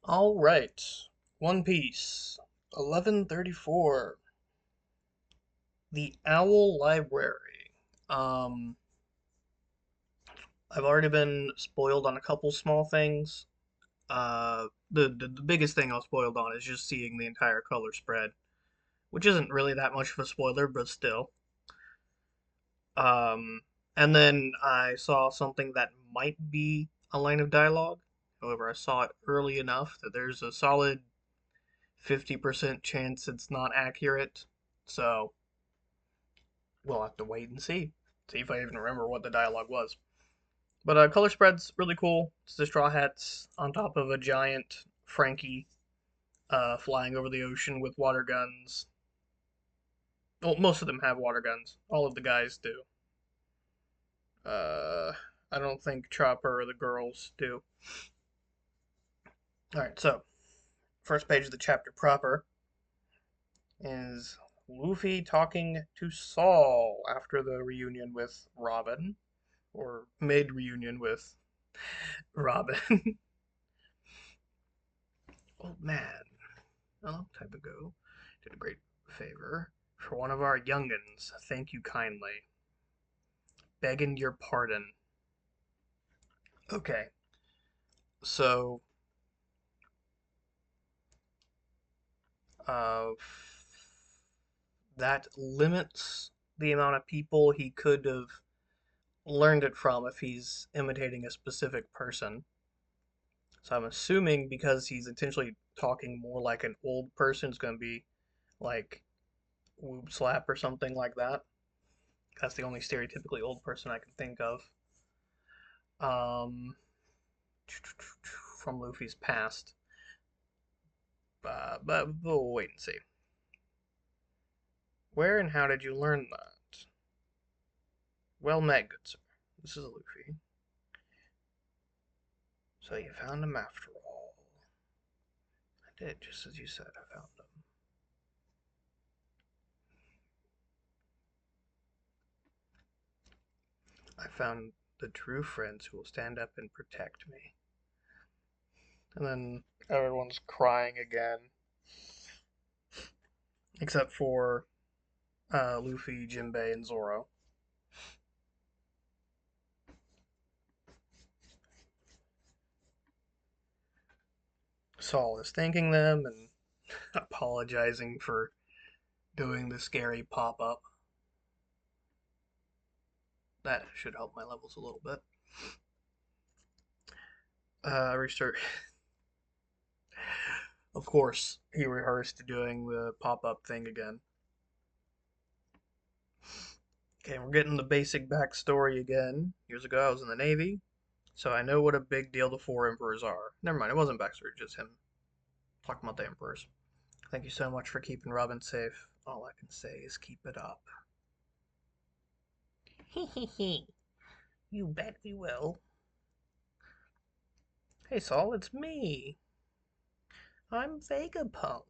All right. One Piece. 1134. The Owl Library. Um, I've already been spoiled on a couple small things. The biggest thing I was spoiled on is just seeing the entire color spread, which isn't really that much of a spoiler, but still. Um, and then I saw something that might be a line of dialogue. However, I saw it early enough that there's a solid 50% chance it's not accurate. So we'll have to wait and see. See if I even remember what the dialogue was. But color spread's really cool. It's the Straw Hats on top of a giant Frankie flying over the ocean with water guns. Well, most of them have water guns. All of the guys do. Uh, I don't think Chopper or the girls do. Alright, so, first page of the chapter proper is Luffy talking to Saul after the reunion with Robin, or mid reunion with Robin. Old man, a long time ago, did a great favor for one of our young'uns. Thank you kindly. Begging your pardon. Okay, so uh, that limits the amount of people he could have learned it from if he's imitating a specific person. So I'm assuming because he's intentionally talking more like an old person, it's going to be like Woob Slap or something like that. That's the only stereotypically old person I can think of. Um, from Luffy's past. But we'll wait and see. Where and how did you learn that? Well met, good sir. This is Luffy. So you found him after all. I did, just as you said, I found him. I found the true friends who will stand up and protect me. And then everyone's crying again, except for Luffy, Jinbei, and Zoro. Saul is thanking them and apologizing for doing the scary pop up. That should help my levels a little bit. Restart. Of course, he rehearsed doing the pop up thing again. Okay, we're getting the basic backstory again. Years ago, I was in the Navy, so I know what a big deal the four emperors are. Never mind, it wasn't backstory, just him talking about the emperors. Thank you so much for keeping Robin safe. All I can say is keep it up. Hee. You bet we will. Hey Saul, it's me. I'm Vegapunk.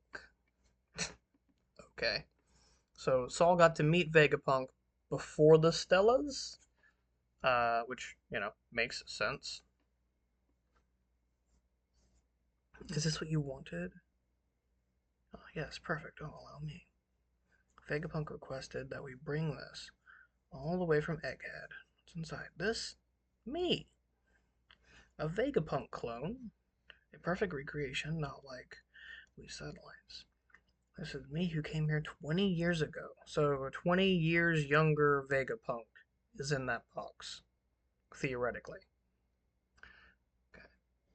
Okay. So Saul got to meet Vegapunk before the Stellas, which, makes sense. Is this what you wanted? Oh, yes, perfect. Oh, allow me. Vegapunk requested that we bring this all the way from Egghead. What's inside? This? Me. A Vegapunk clone. A perfect recreation, not like we satellites. This is me who came here 20 years ago. So a 20 years younger Vegapunk is in that box, theoretically. Okay.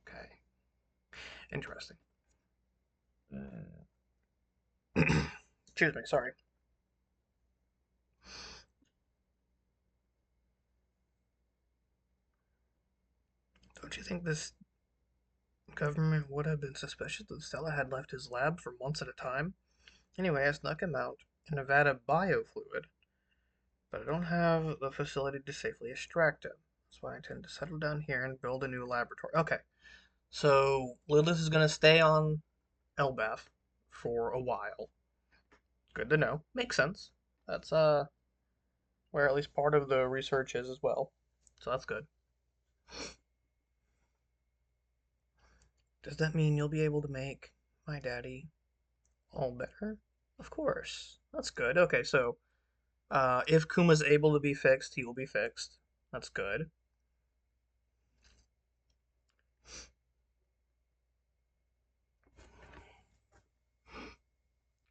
Okay. Interesting. Excuse me, sorry. Don't you think this government would have been suspicious that Stella had left his lab for months at a time? Anyway, I snuck him out in Nevada biofluid, but I don't have the facility to safely extract him. That's why I intend to settle down here and build a new laboratory. Okay, so Lilith is going to stay on Elbaf for a while. Good to know. Makes sense. That's where at least part of the research is as well. So that's good. Does that mean you'll be able to make my daddy all better? Of course. That's good. Okay, so if Kuma's able to be fixed, he will be fixed. That's good.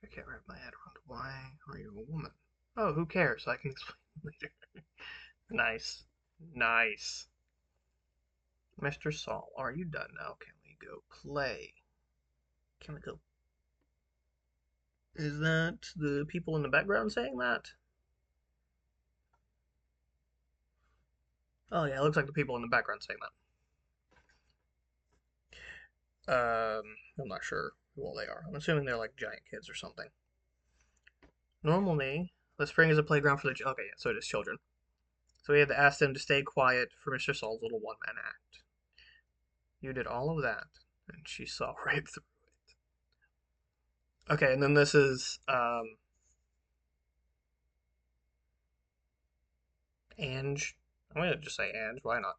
I can't wrap my head around why are you a woman? Oh, who cares? I can explain later. Nice. Nice. Mr. Saul, are you done now? Can we go play? Can we go? Is that the people in the background saying that? Oh yeah, it looks like the people in the background saying that. I'm not sure who all they are. I'm assuming they're like giant kids or something. Normally, the spring is a playground for the okay, yeah, so it is children. So we had to ask them to stay quiet for Mr. Saul's little one-man act. You did all of that, and she saw right through it. Okay, and then this is Ange. I'm gonna just say Ange. Why not?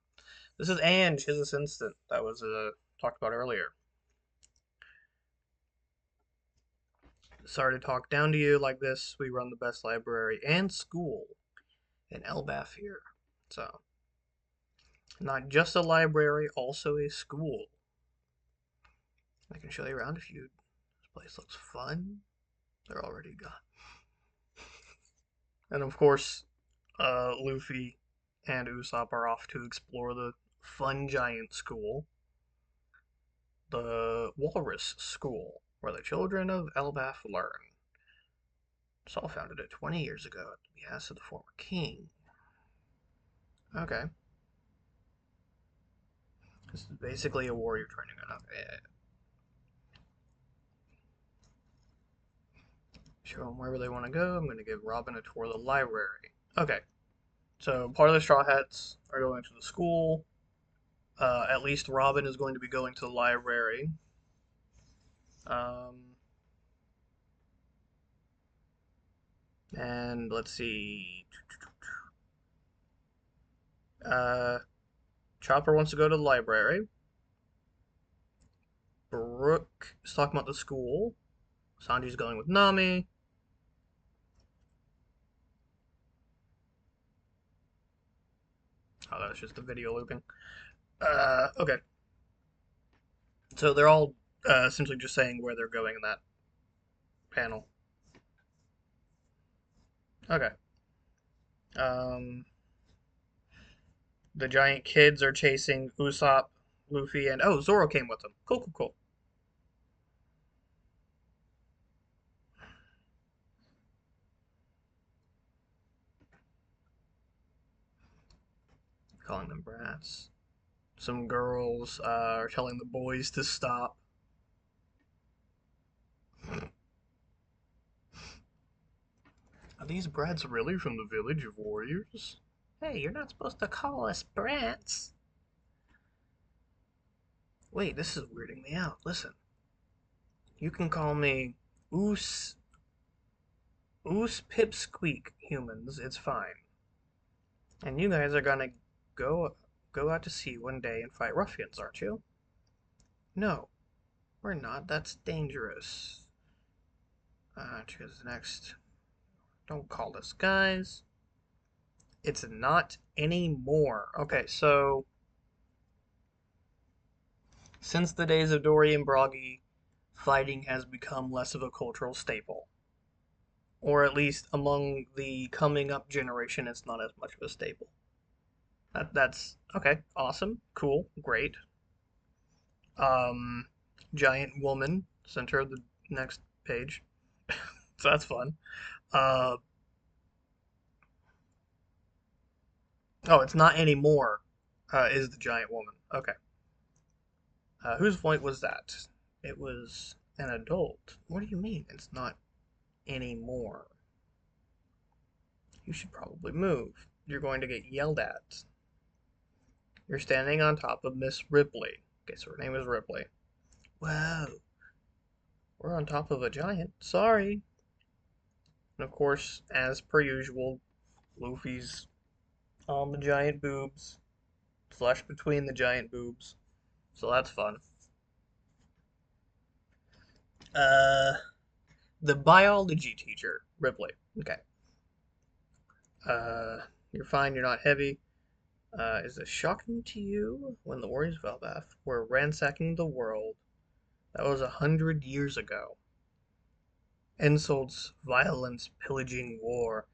This is Ange, his assistant that was talked about earlier. Sorry to talk down to you like this. We run the best library and school in Elbaf here. So, not just a library, also a school. I can show you around if you. This place looks fun. They're already gone. And of course, Luffy and Usopp are off to explore the Fun Giant School, the Walrus School, where the children of Elbaf learn. Saul founded it 20 years ago at the behest of the former king. Okay. This is basically a warrior training. Okay. Show them wherever they want to go. I'm going to give Robin a tour of the library. Okay. So part of the Straw Hats are going to the school. At least Robin is going to be going to the library. And let's see. Chopper wants to go to the library. Brooke is talking about the school. Sanji's going with Nami. Oh, that's just the video looping. Okay. So they're all essentially just saying where they're going in that panel. Okay. Um, the giant kids are chasing Usopp, Luffy, and oh, Zoro came with them. Cool, cool, cool. Calling them brats. Some girls are telling the boys to stop. Are these brats really from the village of warriors? Hey, you're not supposed to call us brats. Wait, this is weirding me out. Listen. You can call me Oos Pipsqueak humans, it's fine. And you guys are gonna go out to sea one day and fight ruffians, aren't you? No, we're not. That's dangerous. Choose next. Don't call us guys. It's not anymore. Okay, so since the days of Dory and Broggy, fighting has become less of a cultural staple. Or at least among the coming up generation, it's not as much of a staple. That's okay, awesome, cool, great. Um, giant woman, center of the next page. So that's fun. Uh, oh, it's not anymore, is the giant woman. Okay. Whose point was that? It was an adult. What do you mean it's not anymore? You should probably move. You're going to get yelled at. You're standing on top of Miss Ripley. Okay, so her name is Ripley. Whoa. We're on top of a giant. Sorry. And of course, as per usual, Luffy's on the giant boobs, slash between the giant boobs. So that's fun. The biology teacher, Ripley. Okay. Uh, you're fine, you're not heavy. Is it shocking to you when the warriors of Elbaf were ransacking the world? That was 100 years ago. Insults, violence, pillaging, war.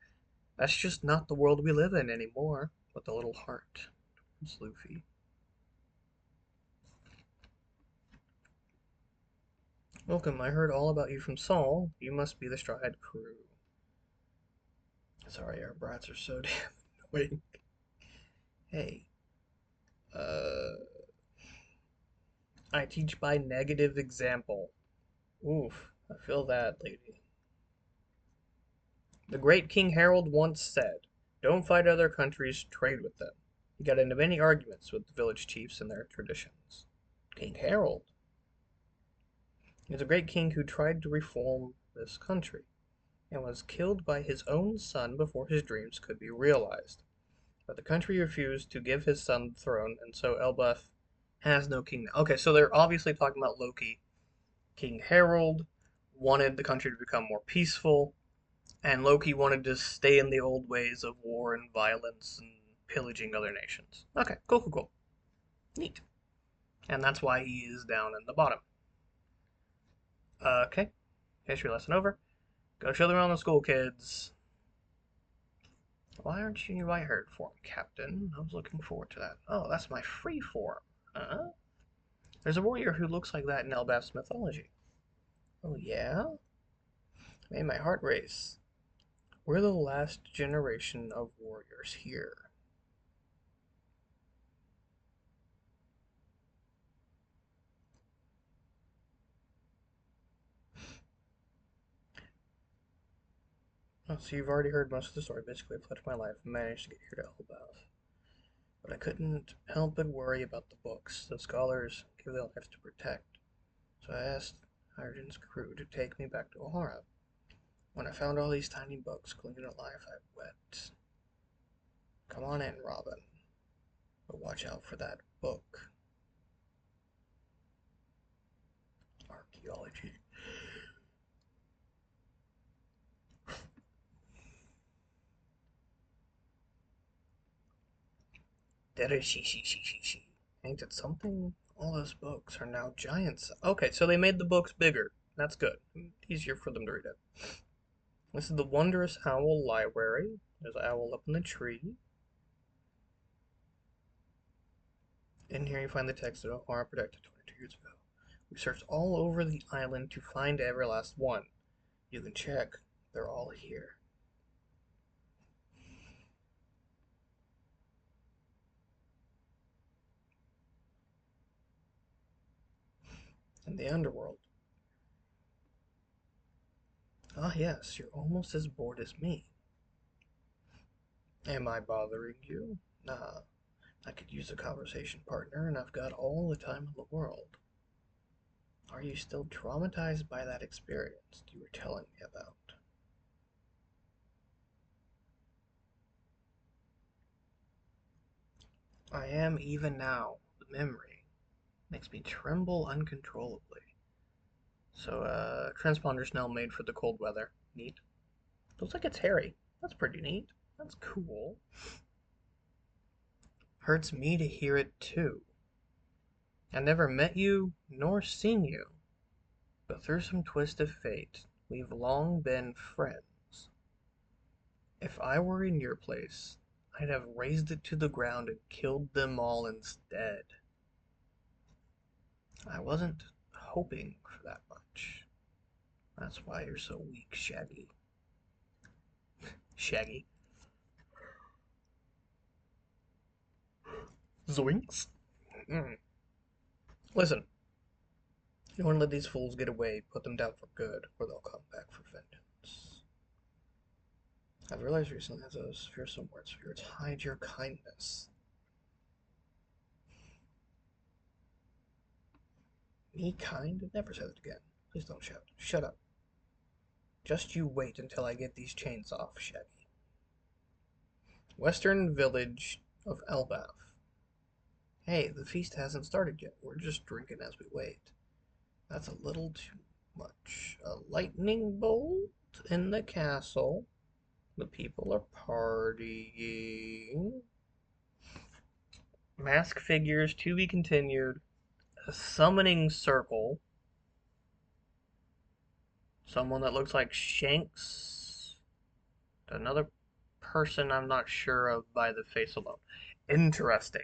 That's just not the world we live in anymore. With a little heart. It's Luffy. Welcome, I heard all about you from Saul. You must be the Straw Hat crew. Sorry, our brats are so damn annoying. Hey, uh, I teach by negative example. Oof, I feel that, lady. The great King Harold once said, "Don't fight other countries, trade with them." He got into many arguments with the village chiefs and their traditions. King Harold. He was a great king who tried to reform this country and was killed by his own son before his dreams could be realized. But the country refused to give his son the throne, and so Elbaf has no king now. Okay, so they're obviously talking about Loki. King Harold wanted the country to become more peaceful, and Loki wanted to stay in the old ways of war and violence and pillaging other nations. Okay, cool, cool, cool. Neat. And that's why he is down in the bottom. Okay, history lesson over. Go show them around the school, kids. Why aren't you in your Whiteherd form, Captain? I was looking forward to that. Oh, that's my free form. Huh? There's a warrior who looks like that in Elbaf's mythology. Oh, yeah? Made my heart race. We're the last generation of warriors here. Oh, so you've already heard most of the story. Basically, I pledged my life and managed to get here to Elbaf. But I couldn't help but worry about the books the scholars give their lives to protect. So I asked Hydragen's crew to take me back to Ohara. When I found all these tiny books clinging to life, I wept. Come on in, Robin. But watch out for that book. Archaeology. Ain't it something? All those books are now giants. Okay, so they made the books bigger. That's good. Easier for them to read it. This is the Wondrous Owl Library. There's an owl up in the tree. In here you find the text of Ohara protected 22 years ago. We searched all over the island to find every last one. You can check. They're all here. In the underworld. Ah, yes, you're almost as bored as me. Am I bothering you? Nah, I could use a conversation partner, and I've got all the time in the world. Are you still traumatized by that experience you were telling me about? I am even now. The memory makes me tremble uncontrollably. So, transponder's now made for the cold weather. Neat. Looks like it's hairy. That's pretty neat. That's cool. Hurts me to hear it too. I never met you nor seen you, but through some twist of fate, we've long been friends. If I were in your place, I'd have razed it to the ground and killed them all instead. I wasn't hoping for that much. That's why you're so weak, Shaggy. Shaggy. Zoinks. Mm. Listen, you don't want to let these fools get away, put them down for good, or they'll come back for vengeance. I've realized recently that those fearsome words of yours hide your kindness. Me kind? Never say that again. Please don't shout. Shut up. Just you wait until I get these chains off, Shaggy. Western village of Elbaf. Hey, the feast hasn't started yet. We're just drinking as we wait. That's a little too much. A lightning bolt in the castle. The people are partying. Mask figures to be continued. A summoning circle. Someone that looks like Shanks. Another person I'm not sure of by the face alone. Interesting.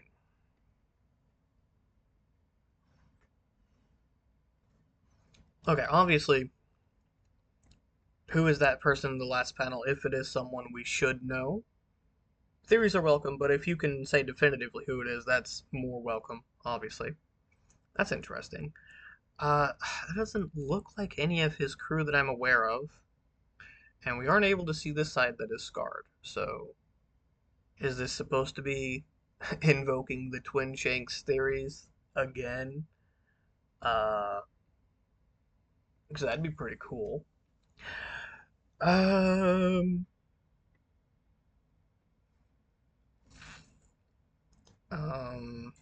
Okay, obviously, who is that person in the last panel? If it is someone we should know, theories are welcome, but if you can say definitively who it is, that's more welcome, obviously. That's interesting. It doesn't look like any of his crew that I'm aware of, and we aren't able to see this side that is scarred. So, is this supposed to be invoking the Twin Shanks theories again? Uh, because that'd be pretty cool. Um, um,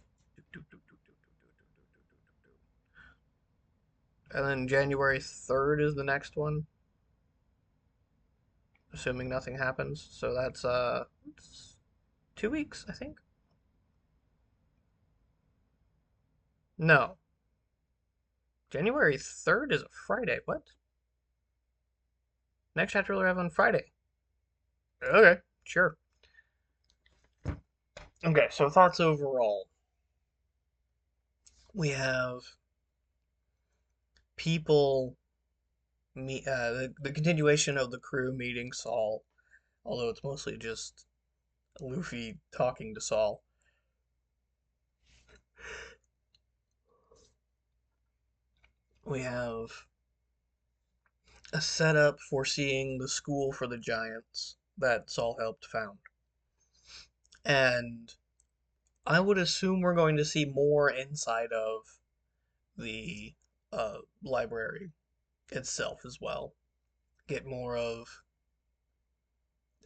and then January 3rd is the next one, assuming nothing happens. So that's it's 2 weeks, I think. No, January 3rd is a Friday. What? Next chapter will have on Friday. Okay, sure. Okay, so thoughts overall. We have people meet the continuation of the crew meeting Saul, although it's mostly just Luffy talking to Saul. We have a setup for seeing the school for the giants that Saul helped found. And I would assume we're going to see more inside of the library itself as well. Get more of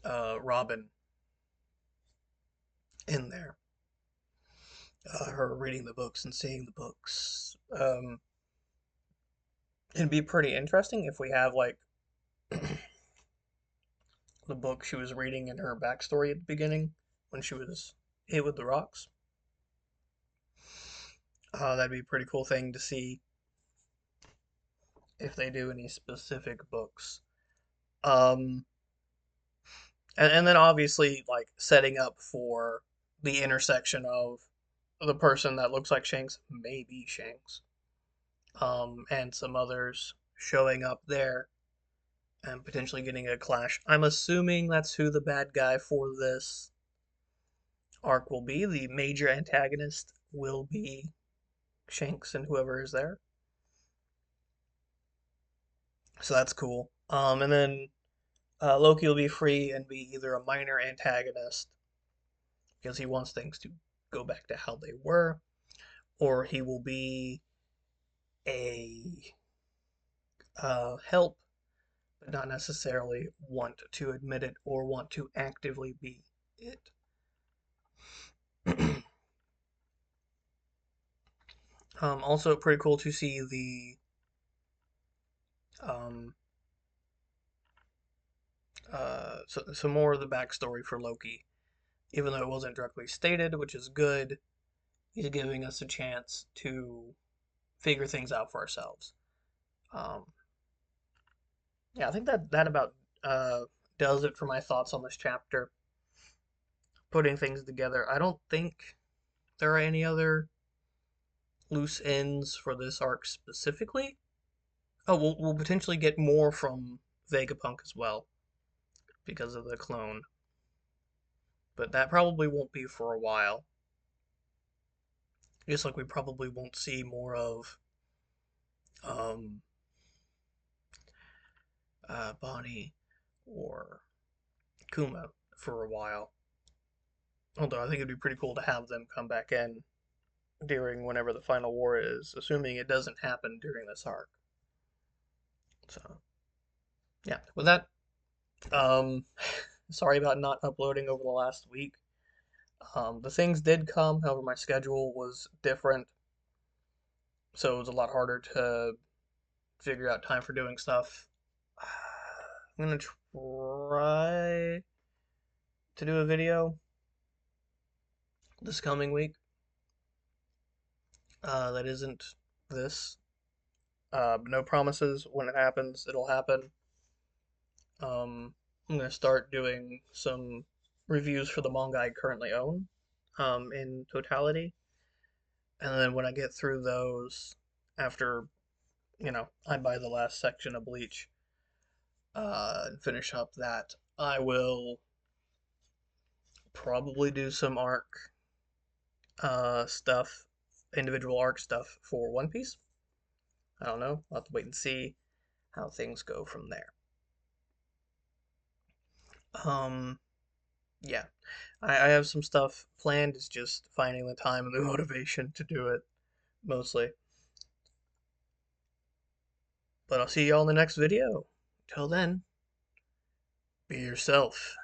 Robin in there. Her reading the books and seeing the books. It'd be pretty interesting if we have like the book she was reading in her backstory at the beginning when she was hit with the rocks. That'd be a pretty cool thing to see if they do any specific books. Um, and then obviously like setting up for the intersection of the person that looks like Shanks, maybe Shanks, and some others showing up there and potentially getting a clash. I'm assuming that's who the bad guy for this arc will be. The major antagonist will be Shanks and whoever is there. So that's cool. And then Loki will be free and be either a minor antagonist because he wants things to go back to how they were, or he will be a help, but not necessarily want to admit it or want to actively be it. Also, pretty cool to see the um, some more of the backstory for Loki, even though it wasn't directly stated, which is good. He's giving us a chance to figure things out for ourselves. Um, yeah, I think that about uh, does it for my thoughts on this chapter. Putting things together. I don't think there are any other loose ends for this arc specifically. Oh, we'll potentially get more from Vegapunk as well because of the clone, but that probably won't be for a while. Just like we probably won't see more of um, Bonnie or Kuma for a while. Although I think it'd be pretty cool to have them come back in during whenever the final war is, assuming it doesn't happen during this arc. So yeah, with that, um, sorry about not uploading over the last week. The things did come, however, my schedule was different, so it was a lot harder to figure out time for doing stuff. I'm gonna try to do a video this coming week that isn't this. No promises. When it happens, it'll happen. I'm gonna start doing some reviews for the manga I currently own, in totality, and then when I get through those, after I buy the last section of Bleach, and finish up that, I will probably do some arc stuff, individual arc stuff for One Piece. I don't know. I'll have to wait and see how things go from there. Um, yeah, I have some stuff planned. It's just finding the time and the motivation to do it, mostly. But I'll see y'all in the next video. Till then, be yourself.